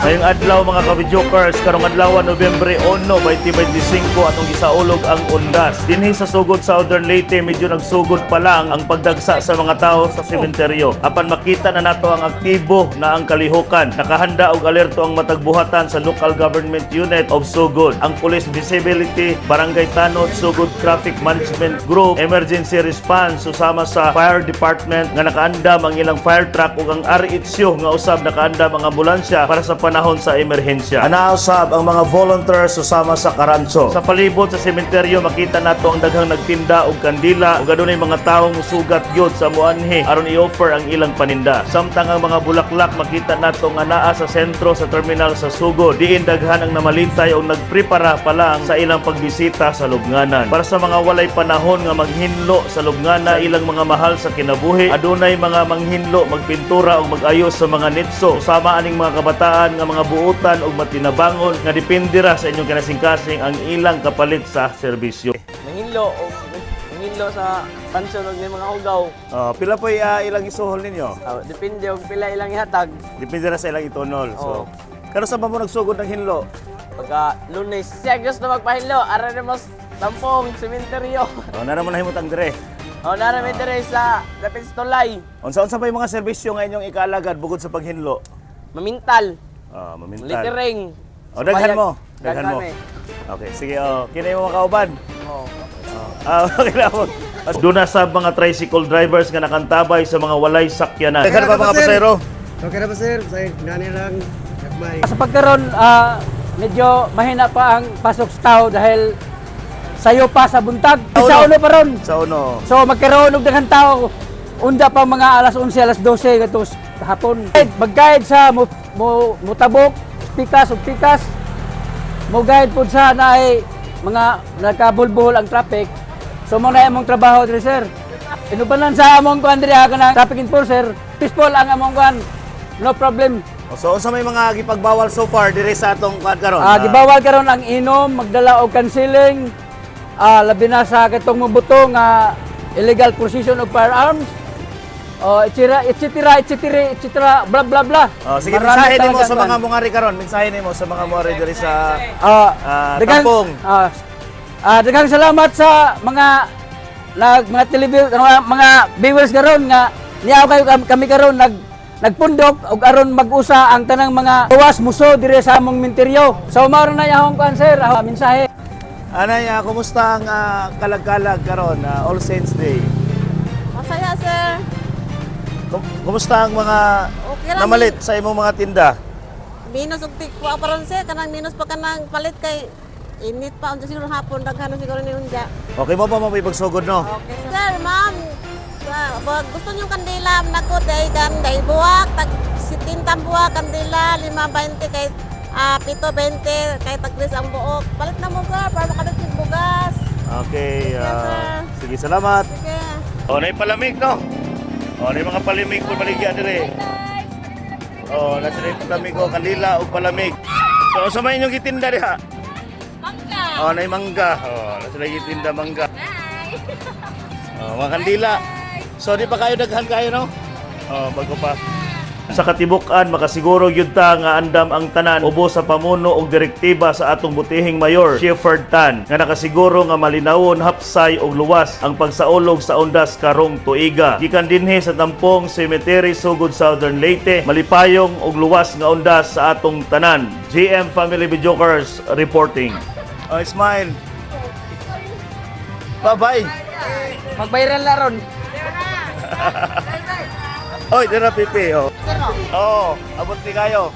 Ngayong adlaw mga kabidjokers, karong adlaw Nobyembre 1, 2025 atong gisaulog ang undas. Dinhi sa sugod Southern Leyte medyo nagsugod pa lang ang pagdagsa sa mga tao sa sementeryo. Apan makita na nato ang aktibo na ang kalihukan. Nakahanda og alerto ang matag buhatan sa Local Government Unit of Sugod, ang Police Visibility, Barangay Tanod, Sugod Traffic Management Group, Emergency Response susama sa Fire Department nga nakaandam ang ilang fire truck ug ang RHU nga usab nakaandam ang ambulansya para sa panahon sa emerhensya. Anausab ang mga volunteers susama sa Karanso. Sa palibot sa sementeryo makita nato ang daghang nagtinda og kandila ug adunay mga tawong sugat gyud sa muanhi aron i-offer ang ilang paninda. Samtang ang mga bulaklak makita nato nga naa sa sentro sa terminal sa Sugod. Diin daghan ang namalintay o nagprepara pa lang sa ilang pagbisita sa lubnganan. Para sa mga walay panahon nga maghinlo sa lubngana ilang mga mahal sa kinabuhi, adunay mga manghinlo, magpintura o mag-ayos sa mga nitso. Sama aning mga kabataan nga mga buutan o matinabangon nga depende ra sa inyong kanasing-kasing ang ilang kapalit sa serbisyo. Manghilo sa pansyon og mga hugaw. Pila po ilang isuhol ninyo? Depende og pila ilang ihatag. Depende ra sa ilang itunol. So, kano sa ba mo nagsugod ng hinlo? Pagka Lunes, siya gusto magpahilo, ara na mas tampong sementeryo. Nara mo na himutang dire. Naramit dire sa Lapis Tulay. Unsa-unsa pa yung mga serbisyo nga inyong ikaalagad bukod sa paghinlo? Mamintal. Mamintal. Litering. Daghan mo. Daghan mo. eh. Okay, sige. Kinay mo makauban. Oo. Okay na po. Doon na sa mga tricycle drivers nga nakantabay sa mga walay sakyanan. Daghan pa mga pasero. Okay na ba sir? Sa gani lang. Nagmay. Sa pagkaroon, medyo mahina pa ang pasok sa tao dahil sayo pa sa buntag. Sa uno pa ron. Sa uno. So magkaroon og daghang tao. Unda pa mga alas 11, alas 12 gatos hapon. Mag-guide sa mutabok, pikas ug pikas. Mo-guide pud sa naay mga nagkabulbul ang traffic. So mo na imong trabaho diri sir. Inubanan sa among kuan diri kanang traffic enforcer. Peaceful ang among kuan. No problem. So unsa may mga gipagbawal so far diri sa atong kuan karon? Gibawal karon ang inom, magdala og concealing. Labi na sa katong mubuto nga illegal possession of firearms. etc. bla bla bla. Sige, mensahe nimo sa mga mungari karon. Mensahe nimo sa mga mungari diri sa Tampong. Daghang salamat sa mga mga viewers karon nga niaw kayo kami karon nagpundok ug aron mag-usa ang tanang mga tuwas muso dire sa among menteryo. So mao na yahong cancer, mensahe. Anay, kumusta ang kalag-kalag karon All Saints Day? Masaya, sir. Kumusta ang mga Okay lang. namalit sa imong mga tinda? Minus og tikwa pa ron, sir. Kanang minus pa kanang palit kay init pa. Unsa siguro hapon, daghano siguro ni unja. Okay mo ba mo ipagsugod no? Okay, sir. Ma'am, gusto niyo kandila, nako, day buwak, tag 70 buwak, kandila, 5.20 kay 7.20 kay taglis ang buok. Palit na mo, sir, para makabit yung bugas. Okay, Yes, sir. sige, salamat. Sige. Nay palamig no? Nay mga palamig po baligya dire. Nasa nay palamig ko kandila ug palamig. So sa may inyong gitinda diha? Mangga. Nay mangga. Nasa nay gitinda mangga. Mga kandila. So di pa kayo daghan kayo no? Bago pa. Sa katibukan, makasiguro gyud ta nga andam ang tanan ubos sa pamuno og direktiba sa atong butihing mayor, Shepherd Tan, nga nakasiguro nga malinawon, hapsay og luwas ang pagsaulog sa undas karong tuiga. Gikan dinhi sa Tampong Cemetery, Sugod, Southern Leyte, malipayong og luwas nga undas sa atong tanan. GM Family Videokers reporting. Smile. Bye-bye. Mag-viral na ron. Oy, dira pipi. Abot ni kayo.